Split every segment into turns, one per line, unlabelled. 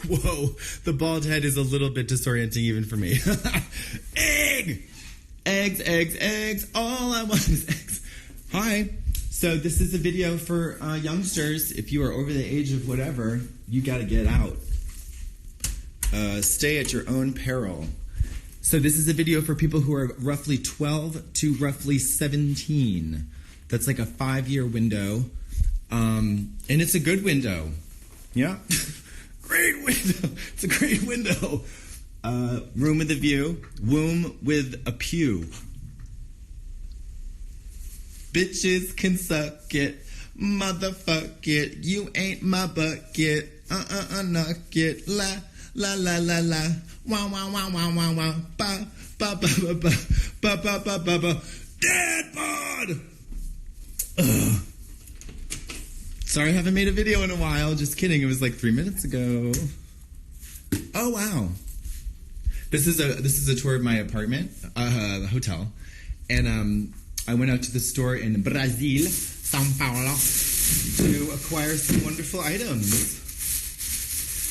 Whoa, the bald head is a little bit disorienting even for me. Egg! Eggs, eggs, eggs. All I want is eggs. Hi. So this is a video for youngsters. If you are over the age of whatever, you got to get out. Stay at your own peril. So this is a video for people who are roughly 12 to roughly 17. That's like a 5-year window. And it's a good window. Yeah. Great window. It's a great window. Room with a view. Womb with a pew. Bitches can suck it. Motherfuck it. You ain't my bucket. Knock it. La, la, la, la, la. Wow, wow, wow, wow, wow, wow. Ba, ba, ba, ba, ba, ba, ba, ba, ba, ba. Dead bod! Ugh. Sorry I haven't made a video in a while. Just kidding. It was like 3 minutes ago. Oh, wow. This is a tour of my apartment, the hotel. And I went out to the store in Brazil, São Paulo, to acquire some wonderful items.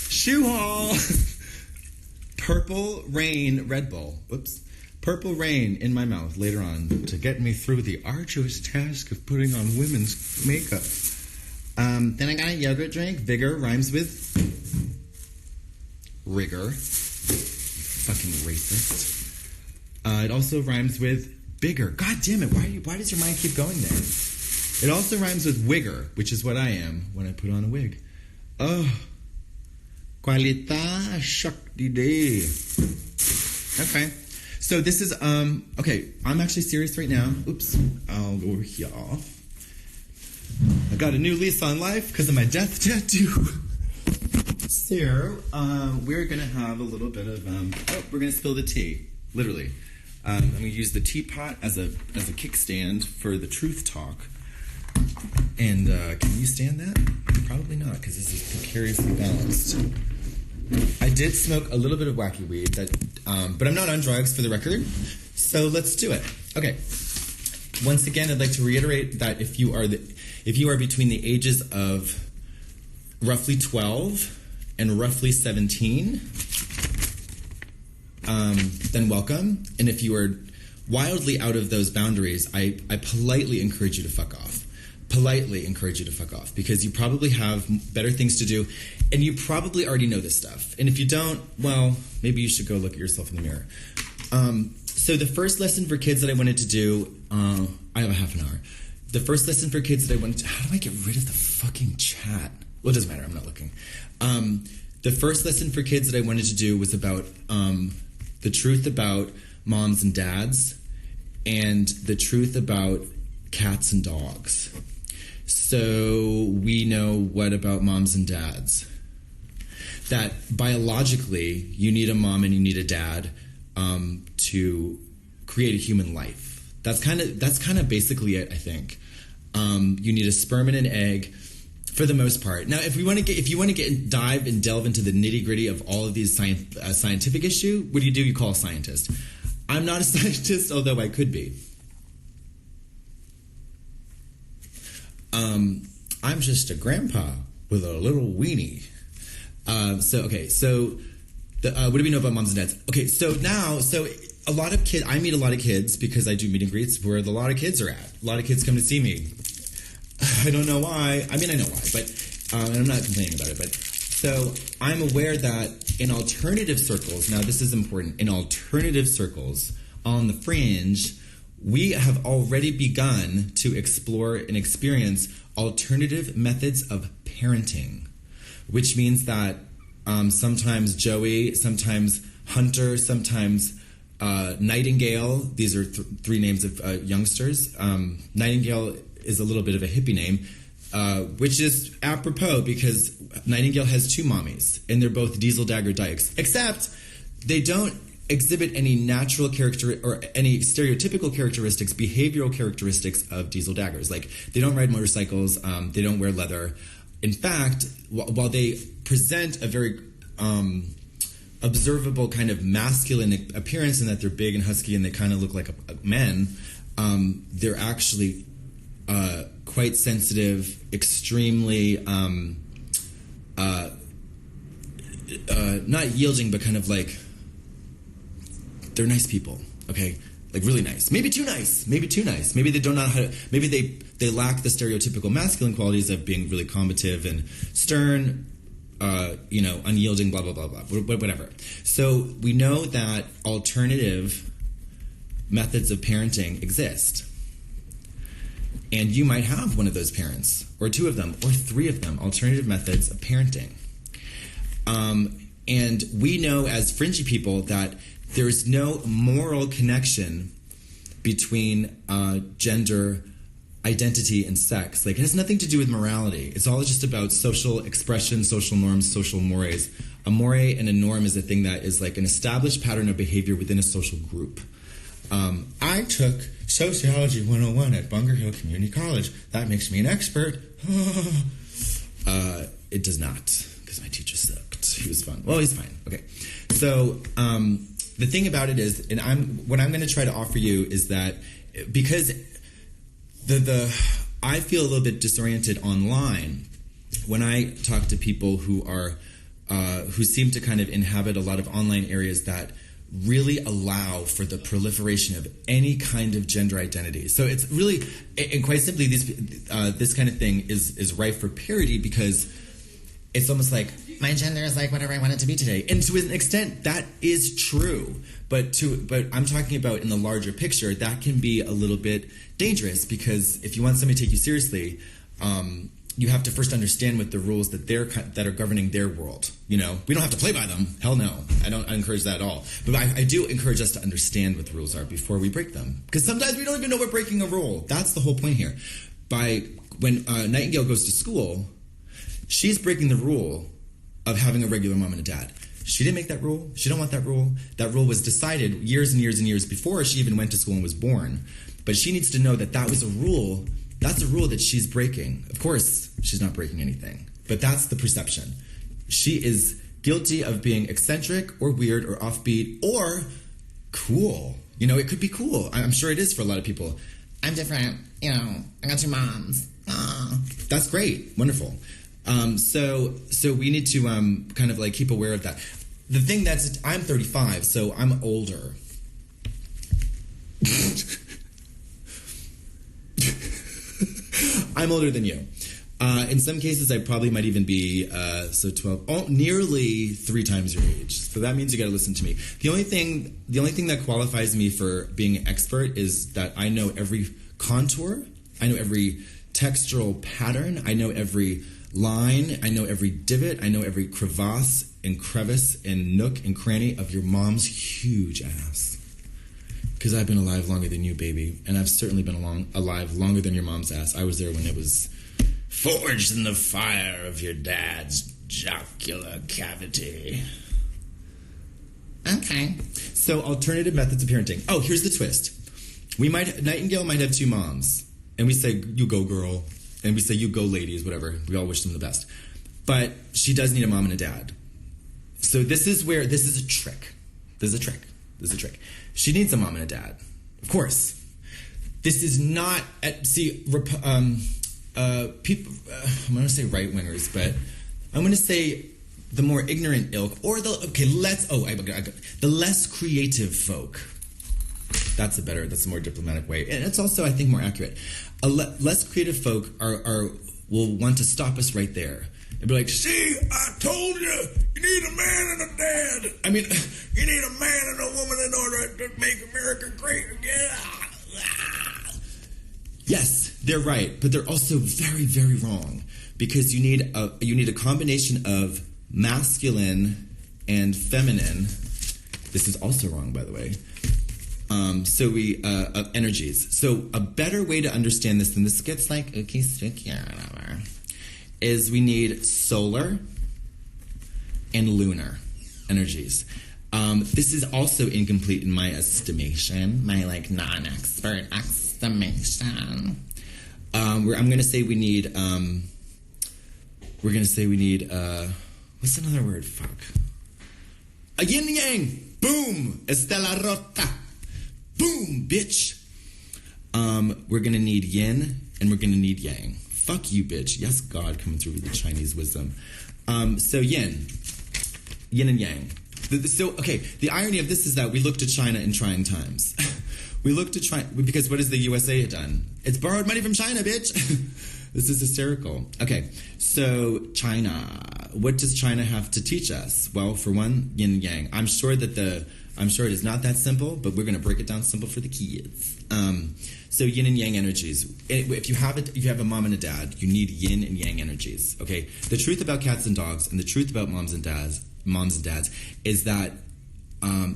Shoe haul! Purple Rain Red Bull. Whoops. Purple Rain in my mouth later on to get me through the arduous task of putting on women's makeup. Then I got a yogurt drink. Vigor rhymes with rigor. Fucking racist. It also rhymes with bigger. God damn it. Why does your mind keep going there? It also rhymes with wigger, which is what I am when I put on a wig. Oh. Qualità Shakti Day. Okay. So this is, okay, I'm actually serious right now. Oops. I'll go over here. I got a new lease on life because of my death tattoo. So, we're going to have a little bit of, we're going to spill the tea. Literally. I'm going to use the teapot as a kickstand for the truth talk. And can you stand that? Probably not, because this is precariously balanced. I did smoke a little bit of wacky weed, but I'm not on drugs for the record. So let's do it. Okay. Once again, I'd like to reiterate that if you are between the ages of roughly 12 and roughly 17, then welcome. And if you are wildly out of those boundaries, I politely encourage you to fuck off. Politely encourage you to fuck off because you probably have better things to do and you probably already know this stuff. And if you don't, well, maybe you should go look at yourself in the mirror. So the first lesson for kids that I wanted to do, I have a half an hour. The first lesson for kids that I wanted to, how do I get rid of the fucking chat? Well, it doesn't matter, I'm not looking. The first lesson for kids that I wanted to do was about the truth about moms and dads and the truth about cats and dogs. So we know what about moms and dads? That biologically you need a mom and you need a dad to create a human life. That's kind of basically it, I think. You need a sperm and an egg for the most part. Now, if you want to dive and delve into the nitty gritty of all of these scientific issue, what do? You call a scientist. I'm not a scientist, although I could be. I'm just a grandpa with a little weenie. So what do we know about moms and dads? Okay, so a lot of kids, I meet a lot of kids because I do meet and greets where a lot of kids are at. A lot of kids come to see me. I don't know why. I mean, I know why, but and I'm not complaining about it. But so I'm aware that in alternative circles, now this is important, in alternative circles on the fringe, we have already begun to explore and experience alternative methods of parenting, which means that sometimes Joey, sometimes Hunter, sometimes Nightingale. These are three names of youngsters. Nightingale is a little bit of a hippie name, which is apropos because Nightingale has two mommies, and they're both Diesel Dagger Dykes, except they don't exhibit any natural character or any stereotypical characteristics, behavioral characteristics of Diesel Daggers. Like, they don't ride motorcycles, they don't wear leather. In fact, while they present a very observable kind of masculine appearance in that they're big and husky and they kind of look like men, they're actually quite sensitive, extremely not yielding, but kind of like, they're nice people, okay? Like really nice. Maybe too nice. Maybe they don't know how to, maybe they lack the stereotypical masculine qualities of being really combative and stern, unyielding, blah, blah, blah, blah, whatever. So we know that alternative methods of parenting exist. And you might have one of those parents, or two of them, or three of them, alternative methods of parenting. And we know as fringy people that there's no moral connection between gender, identity, and sex. Like, it has nothing to do with morality. It's all just about social expression, social norms, social mores. A more and a norm is a thing that is like an established pattern of behavior within a social group. I took Sociology 101 at Bunker Hill Community College. That makes me an expert. It does not, because my teacher sucked. He was fun. Well, he's fine. Okay. So, the thing about it is, and what I'm going to try to offer you is that, because I feel a little bit disoriented online when I talk to people who are who seem to kind of inhabit a lot of online areas that really allow for the proliferation of any kind of gender identity. So it's really, and quite simply, this kind of thing is rife for parody, because it's almost like, my gender is like whatever I want it to be today. And to an extent, that is true. But I'm talking about in the larger picture, that can be a little bit dangerous, because if you want somebody to take you seriously, you have to first understand what the rules that are governing their world. We don't have to play by them. Hell no. I encourage that at all. But I do encourage us to understand what the rules are before we break them. Because sometimes we don't even know we're breaking a rule. That's the whole point here. When Nightingale goes to school, she's breaking the rule of having a regular mom and a dad. She didn't make that rule. She don't want that rule. That rule was decided years and years and years before she even went to school and was born. But she needs to know that was a rule. That's a rule that she's breaking. Of course, she's not breaking anything. But that's the perception. She is guilty of being eccentric or weird or offbeat or cool. It could be cool. I'm sure it is for a lot of people. I'm different. I got two moms. That's great. Wonderful. So we need to kind of like keep aware of that. The thing I'm 35, so I'm older. I'm older than you. In some cases, I probably might even be 12, nearly 3 times your age. So that means you got to listen to me. The only thing that qualifies me for being an expert is that I know every contour, I know every textural pattern, I know every line, I know every divot, I know every crevasse and crevice and nook and cranny of your mom's huge ass. Because I've been alive longer than you, baby. And I've certainly been alive longer than your mom's ass. I was there when it was forged in the fire of your dad's jocular cavity. Okay. So alternative methods of parenting. Oh, here's the twist. Nightingale might have 2 moms. And we say, you go, girl. And we say, you go, ladies, whatever. We all wish them the best. But she does need a mom and a dad. So this is a trick. This is a trick. She needs a mom and a dad. Of course. This is not... people... I'm going to say right-wingers, but I'm going to say the more ignorant ilk, or the less creative folk. That's a more diplomatic way. And it's also, I think, more accurate. Less creative folk will want to stop us right there. And be like, see, I told you, you need a man and a dad. I mean, you need a man and a woman in order to make America great again. Yes, they're right, but they're also very, very wrong, because you need a combination of masculine and feminine. This is also wrong, by the way. Energies. So a better way to understand this, and this gets like okay, sticky, whatever, is we need solar and lunar energies. This is also incomplete in my estimation, my non-expert estimation. I'm going to say we need. We're going to say we need. What's another word? Fuck. A yin yang. Boom. Estela rota. Boom, bitch. We're going to need yin and we're going to need yang. Fuck you, bitch. Yes, God coming through with the Chinese wisdom. So yin. yin and yang. The irony of this is that we look to China in trying times. We look to China because what has the USA done? It's borrowed money from China, bitch. This is hysterical. Okay, so China. What does China have to teach us? Well, for one, yin and yang. I'm sure it is not that simple, but we're going to break it down simple for the kids. So yin and yang energies. If you have a mom and a dad, you need yin and yang energies. Okay. The truth about cats and dogs, and the truth about moms and dads, is that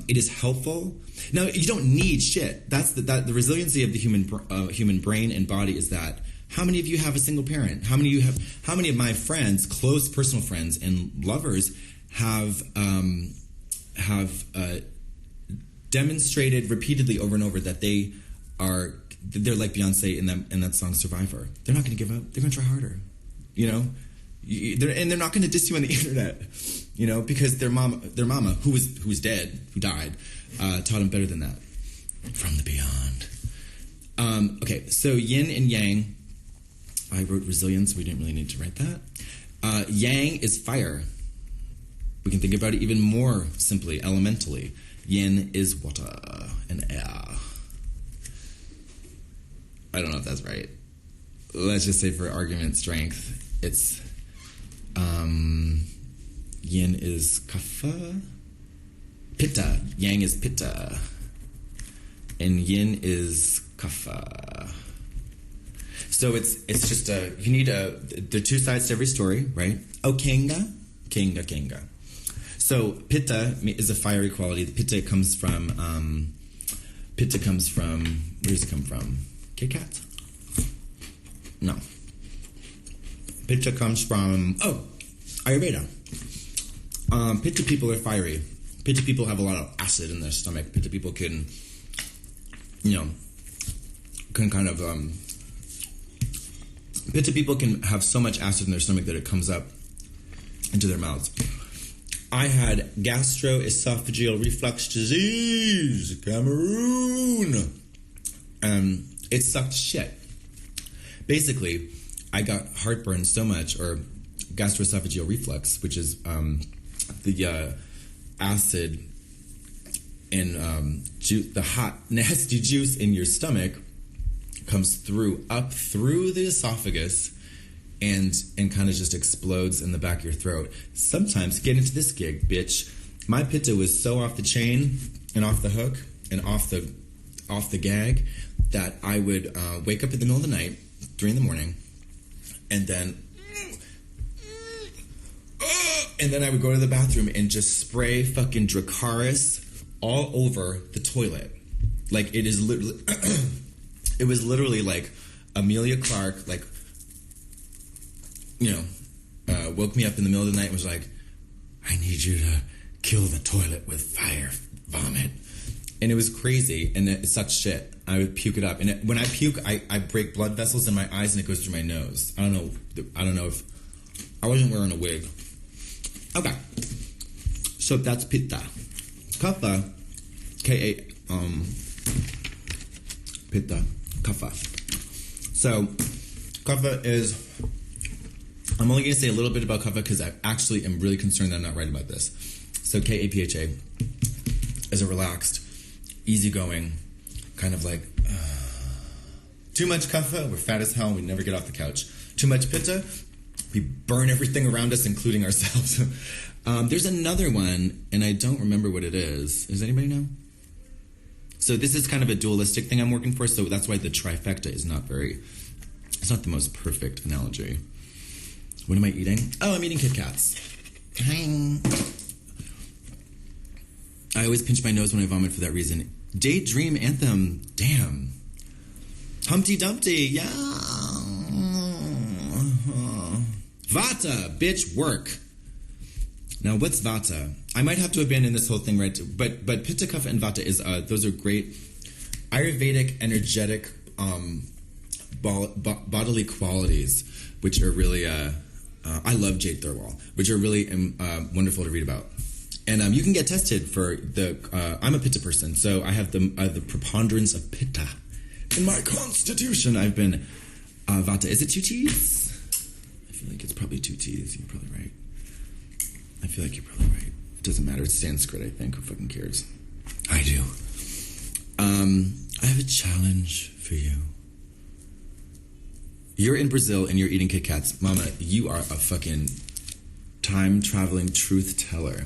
it is helpful. Now, you don't need shit. That's the resiliency of the human brain and body is that. How many of you have a single parent? How many of my friends, close personal friends and lovers, have demonstrated repeatedly over and over that they're like Beyonce in that song Survivor. They're not going to give up. They're going to try harder. You know, they're not going to diss you on the internet. You know, because their mama who was dead, who died, taught them better than that. From the beyond. Okay, so yin and yang. I wrote resilience. We didn't really need to write that. Yang is fire. We can think about it even more simply, elementally. Yin is water and air. I don't know if that's right. Let's just say for argument strength, it's yin is kapha, pitta. Yang is pitta, and yin is kapha. So it's just you need there are two sides to every story, right? Oh, kenga. So pitta is a fiery quality. Pitta comes from where does it come from? Kit Kat? No. Pitta comes from Ayurveda. Pitta people are fiery. Pitta people have a lot of acid in their stomach. Pitta people can kind of Pitta people can have so much acid in their stomach that it comes up into their mouths. I had gastroesophageal reflux disease, Cameroon. It sucked shit. Basically, I got heartburn so much, or gastroesophageal reflux, which is the acid and the hot, nasty juice in your stomach comes up through the esophagus and kind of just explodes in the back of your throat. Sometimes, get into this gig, bitch. My pitta was so off the chain and off the hook and off the gag that I would wake up in the middle of the night, 3 a.m, and then I would go to the bathroom and just spray fucking Dracarys all over the toilet. Like, it is literally it was literally like Amelia Clark, like, woke me up in the middle of the night and was like, I need you to kill the toilet with fire vomit. And it was crazy, and it sucked shit. I would puke it up. And when I puke, I break blood vessels in my eyes, and it goes through my nose. I don't know if... I wasn't wearing a wig. Okay. So that's pitta. Kapha, pitta, kapha. So, kapha is... I'm only going to say a little bit about kapha because I actually am really concerned that I'm not right about this. So Kapha is a relaxed, easygoing, kind of like, too much kapha, we're fat as hell, and we never get off the couch. Too much pitta, we burn everything around us, including ourselves. There's another one, and I don't remember what it is. Does anybody know? So this is kind of a dualistic thing I'm working for, so that's why the trifecta is it's not the most perfect analogy. What am I eating? Oh, I'm eating Kit Kats. I always pinch my nose when I vomit for that reason. Daydream Anthem. Damn. Humpty Dumpty. Yeah. Vata. Bitch, work. Now, what's Vata? I might have to abandon this whole thing, right? But Pitta, Kapha, and Vata those are great Ayurvedic, energetic, bodily qualities, which are really... I love Jade Thirlwall, which are really wonderful to read about. And you can get tested for I'm a Pitta person, so I have the preponderance of Pitta in my constitution. I've been Vata. Is it 2 T's? I feel like it's probably 2 T's. You're probably right. I feel like you're probably right. Doesn't matter. It's Sanskrit, I think. Who fucking cares? I do. I have a challenge for you. You're in Brazil and you're eating Kit Kats. Mama, you are a fucking time-traveling truth teller.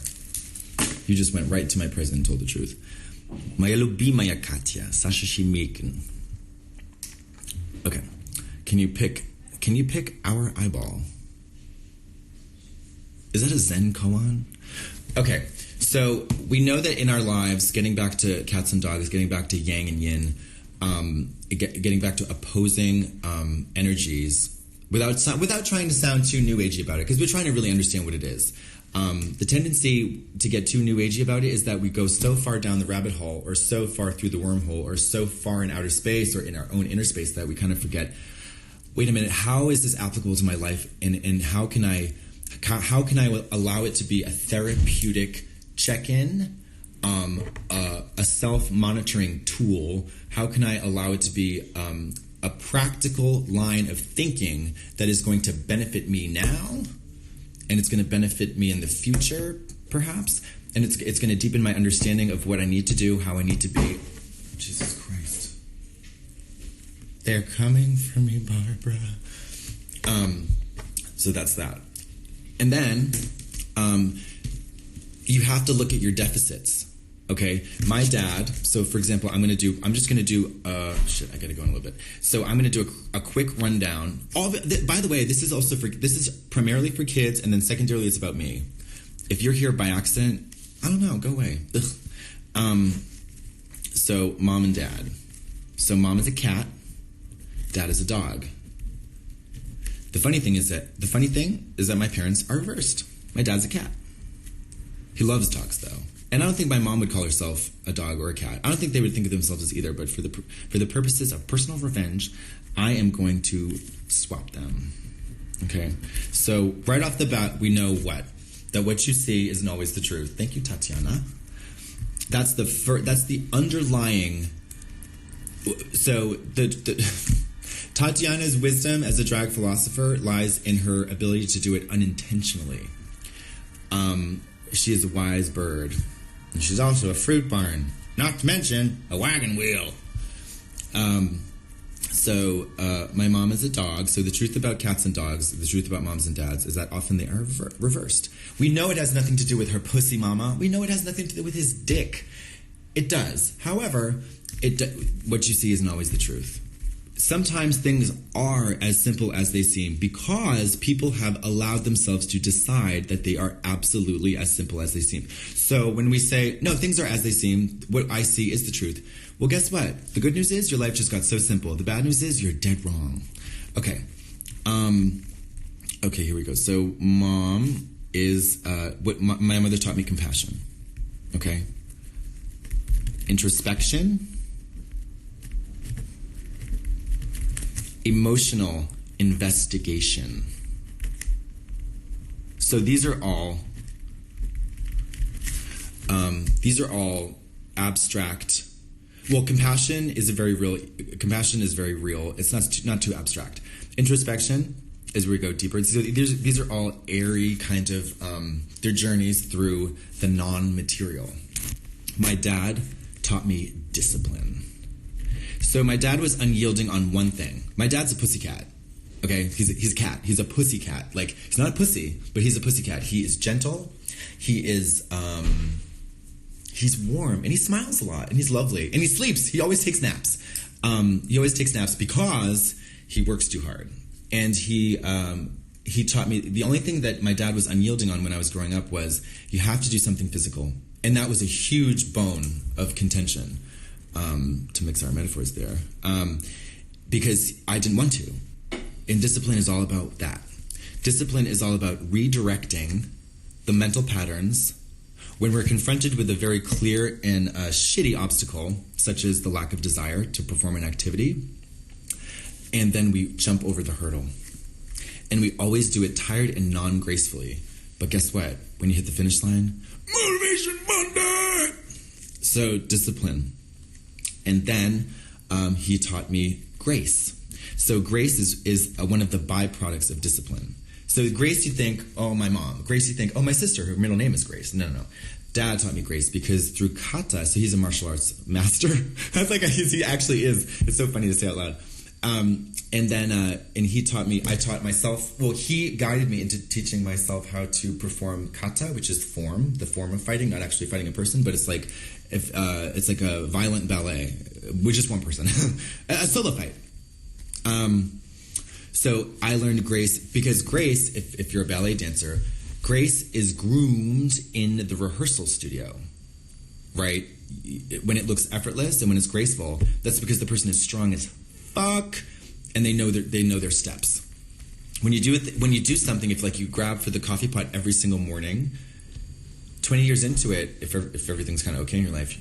You just went right to my present and told the truth. Moja lubimaya Katya, Sasha Shimikin. Okay. Can you pick our eyeball? Is that a Zen koan? Okay. So we know that in our lives, getting back to cats and dogs, getting back to yang and yin, getting back to opposing energies, without trying to sound too new agey about it, because we're trying to really understand what it is. The tendency to get too new agey about it is that we go so far down the rabbit hole, or so far through the wormhole, or so far in outer space or in our own inner space that we kind of forget, wait a minute, how is this applicable to my life, and how can I allow it to be a therapeutic check-in, a self-monitoring tool? How can I allow it to be a practical line of thinking that is going to benefit me now, and it's going to benefit me in the future, perhaps, and it's going to deepen my understanding of what I need to do, how I need to be. Jesus Christ. They're coming for me, Barbara. So that's that. And then you have to look at your deficits. Okay, my dad. So, for example, I'm just gonna do. I gotta go in a little bit. So, I'm gonna do a quick rundown. By the way, this is primarily for kids, and then secondarily, it's about me. If you're here by accident, I don't know. Go away. So, mom and dad. So, mom is a cat. Dad is a dog. The funny thing is that my parents are reversed. My dad's a cat. He loves dogs, though. And I don't think my mom would call herself a dog or a cat. I don't think they would think of themselves as either, but for the purposes of personal revenge, I am going to swap them. Okay? So right off the bat, we know what? That what you see isn't always the truth. Thank you, Tatiana. That's the underlying... So Tatiana's wisdom as a drag philosopher lies in her ability to do it unintentionally. She is a wise bird. And she's also a fruit barn. Not to mention a wagon wheel. So my mom is a dog. So the truth about cats and dogs, the truth about moms and dads, is that often they are reversed. We know it has nothing to do with her pussy mama. We know it has nothing to do with his dick. It does. However, what you see isn't always the truth. Sometimes things are as simple as they seem because people have allowed themselves to decide that they are absolutely as simple as they seem. So when we say, no, things are as they seem, what I see is the truth. Well, guess what? The good news is your life just got so simple. The bad news is you're dead wrong. Okay. Okay, here we go. So mom is, what my mother taught me, compassion. Okay. Introspection. Emotional investigation. So these are all abstract. Well, compassion is very real. It's not too abstract. Introspection is where we go deeper. So these are all airy kind of their journeys through the non-material. My dad taught me discipline. So my dad was unyielding on one thing. My dad's a pussycat. Okay, he's a cat. He's a pussycat. Like, he's not a pussy, but he's a pussycat. He is gentle. He is he's warm, and he smiles a lot, and he's lovely, and he sleeps. He always takes naps. He always takes naps because he works too hard. And he taught me, the only thing that my dad was unyielding on when I was growing up was you have to do something physical, and that was a huge bone of contention. To mix our metaphors there, because I didn't want to. And discipline is all about that. Discipline is all about redirecting the mental patterns when we're confronted with a very clear and shitty obstacle, such as the lack of desire to perform an activity, and then we jump over the hurdle. And we always do it tired and non-gracefully. But guess what? When you hit the finish line, Motivation Monday! So, discipline. And then he taught me grace. So grace is one of the byproducts of discipline. So Grace, you think, oh, my mom. Grace, you think, oh, my sister. Her middle name is Grace. No. Dad taught me Grace because through kata, so he's a martial arts master. That's like he actually is. It's so funny to say out loud. And then he taught me. I taught myself. Well, he guided me into teaching myself how to perform kata, which is the form of fighting, not actually fighting a person, but it's like it's like a violent ballet with just one person, a solo fight. So I learned Grace because Grace, if you're a ballet dancer, Grace is groomed in the rehearsal studio, right? When it looks effortless and when it's graceful, that's because the person is strong as fuck and they know their steps. When you do something, if like you grab for the coffee pot every single morning, 20 years into it, if everything's kind of okay in your life,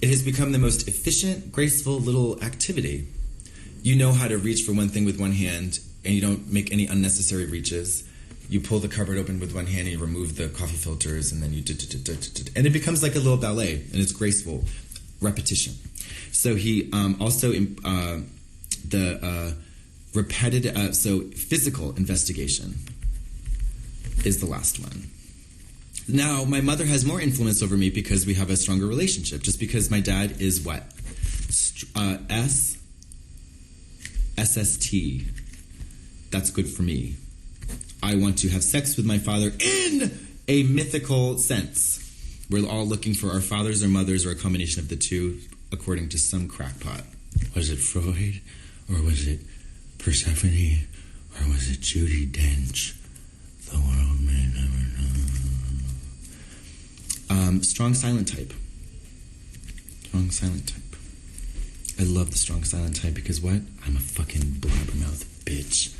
it has become the most efficient, graceful little activity. You know how to reach for one thing with one hand, and you don't make any unnecessary reaches. You pull the cupboard open with one hand, and you remove the coffee filters, and then you and it becomes like a little ballet, and it's graceful repetition. So he also the repetitive. So physical investigation is the last one. Now, my mother has more influence over me because we have a stronger relationship. Just because my dad is what? SST. That's good for me. I want to have sex with my father in a mythical sense. We're all looking for our fathers or mothers or a combination of the two, according to some crackpot. Was it Freud? Or was it Persephone? Or was it Judi Dench? The world may never know. Strong silent type. Strong silent type. I love the strong silent type because what? I'm a fucking blabbermouth bitch.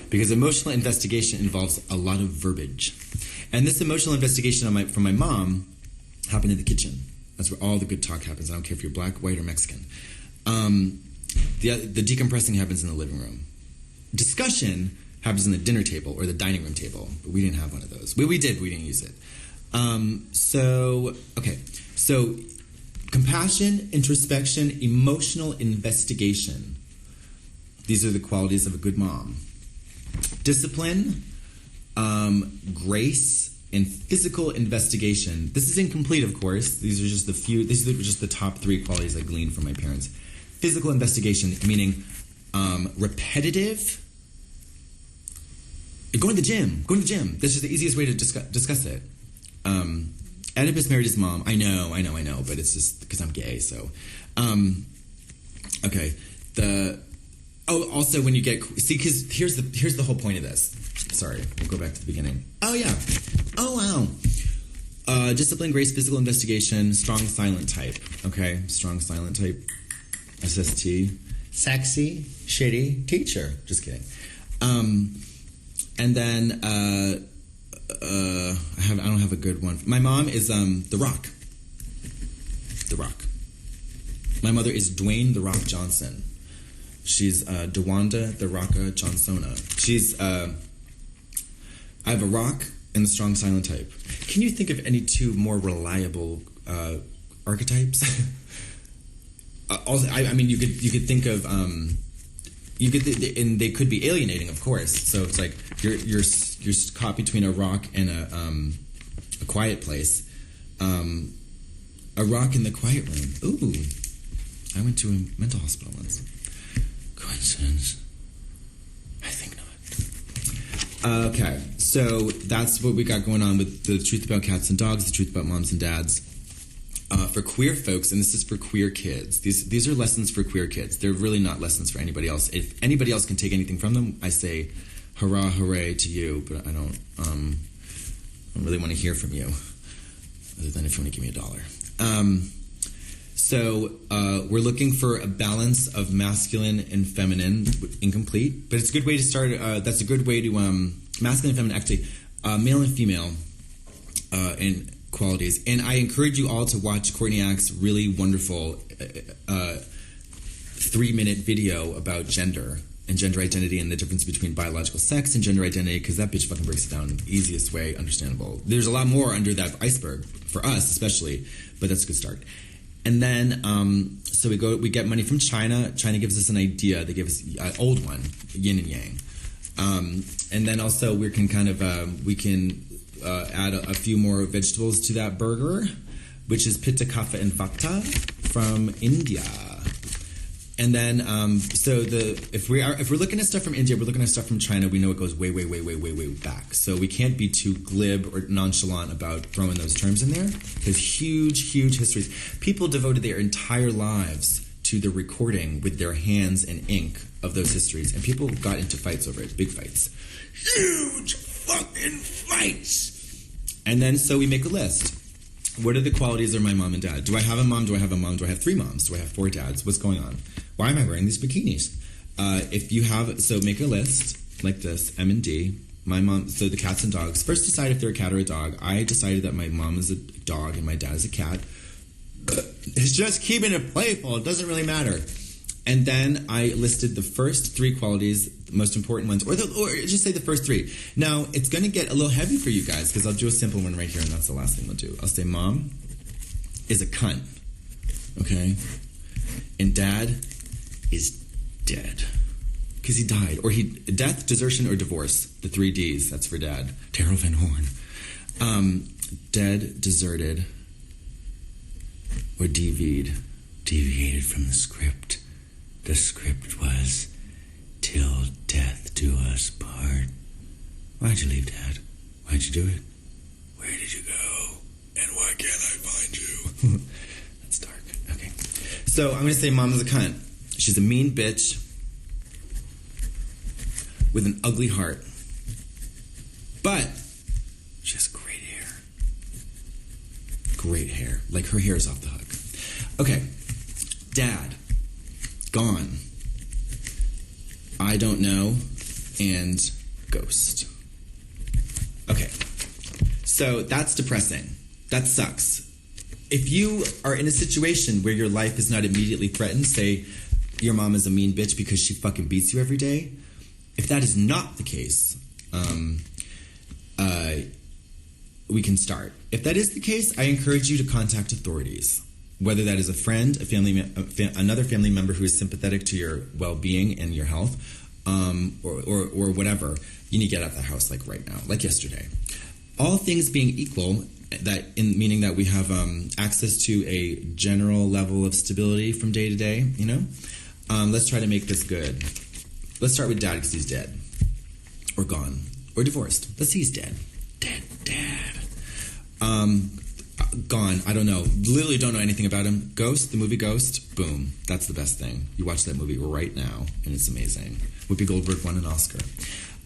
Because emotional investigation involves a lot of verbiage. And this emotional investigation from my mom happened in the kitchen. That's where all the good talk happens. I don't care if you're black, white, or Mexican. The decompressing happens in the living room. Discussion happens in the dinner table or the dining room table. But we didn't have one of those. We did, we didn't use it. So compassion, introspection, emotional investigation. These are the qualities of a good mom. Discipline, grace, and physical investigation. This is incomplete, of course. These are just the top 3 qualities I gleaned from my parents. Physical investigation, meaning repetitive. Going to the gym. This is the easiest way to discuss it. Oedipus married his mom. I know, but it's just because I'm gay, so. Okay. Also when you get... See, because here's the whole point of this. Sorry, we'll go back to the beginning. Oh, yeah. Oh, wow. Discipline, grace, physical investigation, strong silent type. Okay, strong silent type. SST. Sexy, shitty teacher. Just kidding. And then... I don't have a good one. My mom is The Rock. The Rock. My mother is Dwayne The Rock Johnson. She's DeWanda The Rocka Johnsona. She's I have a rock and the strong silent type. Can you think of any 2 more reliable archetypes? Also, I mean, you could think of and they could be alienating, of course. So it's like you're caught between a rock and a quiet place. A rock in the quiet room. Ooh, I went to a mental hospital once. Coincidence? I think not. Okay, so that's what we got going on with the truth about cats and dogs, the truth about moms and dads. For queer folks, and this is for queer kids. These are lessons for queer kids. They're really not lessons for anybody else. If anybody else can take anything from them, I say, hurrah, hooray to you. But I don't really want to hear from you, other than if you want to give me $1. So we're looking for a balance of masculine and feminine, incomplete. But it's a good way to start. That's a good way to masculine and feminine, actually, male and female, in qualities. And I encourage you all to watch Courtney Ack's really wonderful 3-minute video about gender and gender identity and the difference between biological sex and gender identity, because that bitch fucking breaks it down in the easiest way understandable. There's a lot more under that iceberg, for us especially, but that's a good start. And then, so we get money from China. China gives us an idea. They give us an old one, yin and yang. And then also we can kind of add a few more vegetables to that burger, which is pitta, kapha, and vata from India. And then, if we're looking at stuff from India, we're looking at stuff from China. We know it goes way, way, way, way, way, way back. So we can't be too glib or nonchalant about throwing those terms in there, because huge, huge histories. People devoted their entire lives to the recording with their hands and ink of those histories, and people got into fights over it, big fights, huge fucking fights. And then so we make a list. What are the qualities of my mom and dad? Do I have a mom? Do I have a mom? Do I have 3 moms? Do I have 4 dads? What's going on? Why am I wearing these bikinis? If you have, so make a list like this, M and D. My mom, so the cats and dogs. First decide if they're a cat or a dog. I decided that my mom is a dog and my dad is a cat. It's just keeping it playful. It doesn't really matter. And then I listed the first 3 qualities, the most important ones, or just say the first 3. Now, it's going to get a little heavy for you guys, because I'll do a simple one right here, and that's the last thing we'll do. I'll say mom is a cunt, okay? And dad is dead, because he died. Or death, desertion, or divorce. The 3 Ds, that's for dad. Daryl Van Horn. Dead, deserted, or deviated from the script. The script was, till death do us part. Why'd you leave, Dad? Why'd you do it? Where did you go? And why can't I find you? That's dark. Okay. So I'm going to say mom is a cunt. She's a mean bitch with an ugly heart. But she has great hair. Great hair. Like, her hair is off the hook. Okay. Dad. Gone. I don't know. And ghost. Okay. So that's depressing. That sucks. If you are in a situation where your life is not immediately threatened, say your mom is a mean bitch because she fucking beats you every day, if that is not the case, we can start. If that is the case, I encourage you to contact authorities. Whether that is a friend, another family member who is sympathetic to your well-being and your health, or whatever, you need to get out of the house like right now, like yesterday. All things being equal, meaning that we have access to a general level of stability from day to day, you know? Let's try to make this good. Let's start with Dad, because he's dead. Or gone. Or divorced. Let's see, he's dead. Dad. Gone. I don't know. Literally don't know anything about him. Ghost, the movie Ghost, boom. That's the best thing. You watch that movie right now, and it's amazing. Whoopi Goldberg won an Oscar.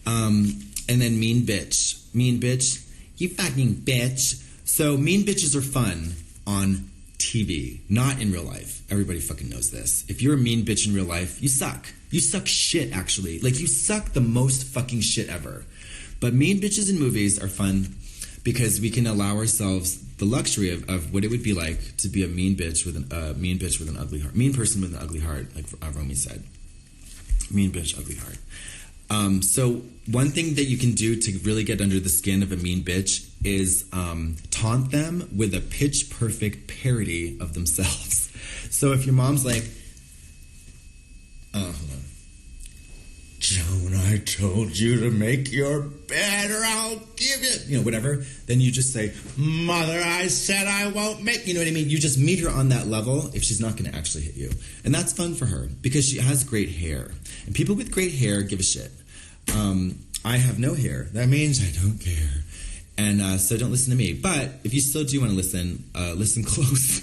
And then mean bitch. Mean bitch. You fucking bitch. So mean bitches are fun on TV, not in real life. Everybody fucking knows this. If you're a mean bitch in real life, you suck. You suck shit, actually. Like, you suck the most fucking shit ever. But mean bitches in movies are fun because we can allow ourselves the luxury of what it would be like to be a mean bitch with an ugly heart. Mean person with an ugly heart, like Romy said. Mean bitch, ugly heart. So one thing that you can do to really get under the skin of a mean bitch is taunt them with a pitch-perfect parody of themselves. So if your mom's like, hold on. Joan, I told you to make your bed or I'll give it, whatever. Then you just say, Mother, I said I won't make, you know what I mean? You just meet her on that level if she's not going to actually hit you. And that's fun for her because she has great hair. And people with great hair give a shit. I have no hair. That means I don't care. And so don't listen to me. But if you still do want to listen, listen close.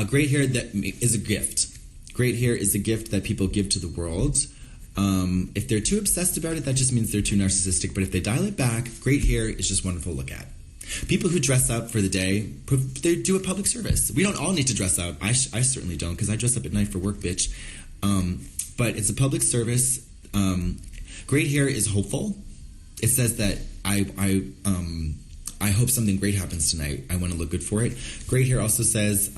Great hair that is a gift. Great hair is a gift that people give to the world. If they're too obsessed about it, that just means they're too narcissistic. But if they dial it back, great hair is just wonderful to look at. People who dress up for the day, they do a public service. We don't all need to dress up. I certainly don't, because I dress up at night for work, bitch. But it's a public service. Great hair is hopeful. It says that I hope something great happens tonight. I want to look good for it. Great hair also says,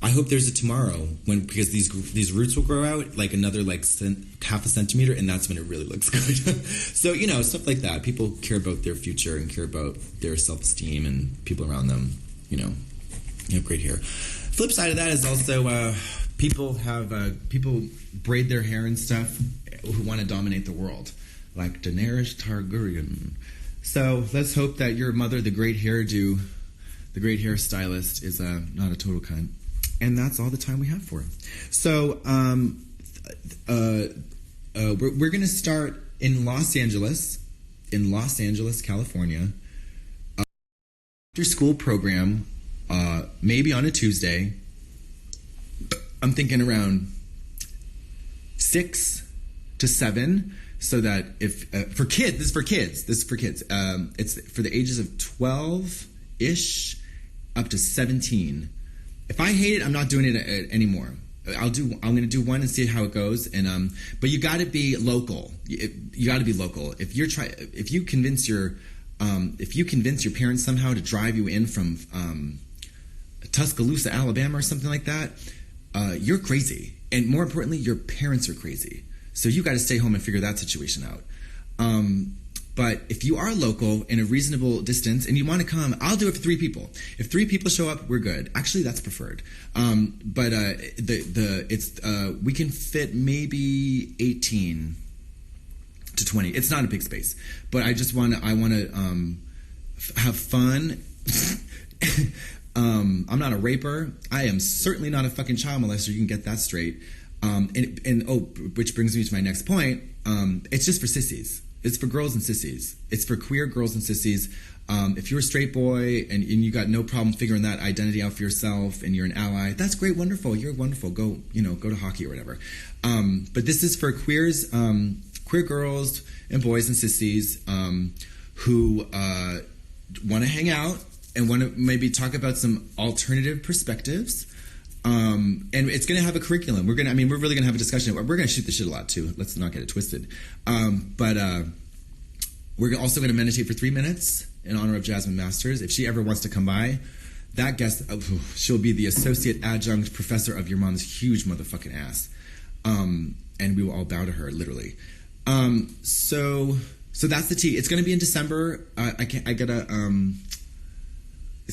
I hope there's a tomorrow because these roots will grow out like another half a centimeter, and that's when it really looks good. So stuff like that. People care about their future and care about their self-esteem and people around them. You have great hair. Flip side of that is also people braid their hair and stuff who want to dominate the world, like Daenerys Targaryen. So let's hope that your mother, the great hairdo, the great hairstylist, is not a total cunt. And that's all the time we have for it. So we're going to start in Los Angeles, California. After school program, maybe on a Tuesday. I'm thinking around 6 to 7, so that if this is for kids. It's for the ages of 12-ish up to 17. If I hate it, I'm not doing it anymore. I'm going to do one and see how it goes. And but you got to be local. You got to be local. If you convince your parents somehow to drive you in from Tuscaloosa, Alabama, or something like that, you're crazy. And more importantly, your parents are crazy. So you got to stay home and figure that situation out. But if you are local in a reasonable distance and you want to come, I'll do it for 3 people. If 3 people show up, we're good. Actually, that's preferred. But we can fit maybe 18 to 20. It's not a big space, but I want to have fun. I'm not a raper. I am certainly not a fucking child molester. You can get that straight. Which brings me to my next point. It's just for sissies. It's for girls and sissies. It's for queer girls and sissies. If you're a straight boy and you got no problem figuring that identity out for yourself and you're an ally, that's great, wonderful. You're wonderful. Go to hockey or whatever. But this is for queers, queer girls and boys and sissies who want to hang out and want to maybe talk about some alternative perspectives. And it's going to have a curriculum. We're really going to have a discussion. We're going to shoot the shit a lot too. Let's not get it twisted. But we're also going to meditate for 3 minutes in honor of Jasmine Masters. If she ever wants to come by, that guest, she'll be the associate adjunct professor of your mom's huge motherfucking ass. And we will all bow to her, literally. So that's the tea. It's going to be in December. It's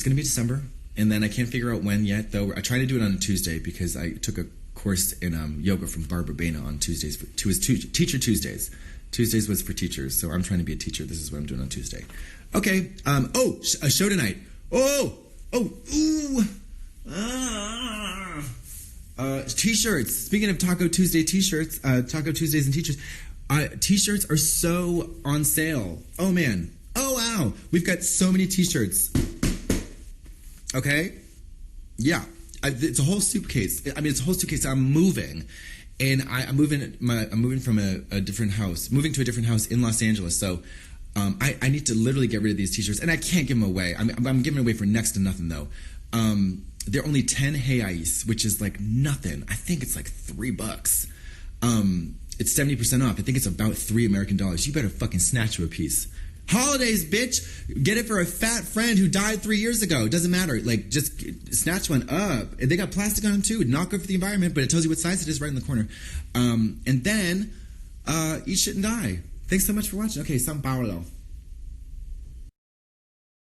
going to be December. And then I can't figure out when yet, though. I try to do it on a Tuesday because I took a course in yoga from Barbara Baina on Tuesdays. Teacher Tuesdays. Tuesdays was for teachers, so I'm trying to be a teacher. This is what I'm doing on Tuesday. Okay. A show tonight. T-shirts. Speaking of Taco Tuesday T-shirts, Taco Tuesdays and T-shirts. T-shirts are so on sale. Oh, man. Oh, wow. We've got so many T-shirts. Okay, yeah, it's a whole suitcase. It's a whole suitcase. I'm moving, and I'm moving from a different house, moving to a different house in Los Angeles. So, I need to literally get rid of these T-shirts, and I can't give them away. I'm giving away for next to nothing though. They're only 10 reais, which is like nothing. I think it's like $3. It's 70% off. I think it's about $3 American. You better fucking snatch you a piece. Holidays, bitch. Get it for a fat friend who died 3 years ago. It doesn't matter. Like, just snatch one up. They got plastic on them too. Not good for the environment, but it tells you what size it is right in the corner. And then eat shit and die. Thanks so much for watching. Okay, Sao Paulo.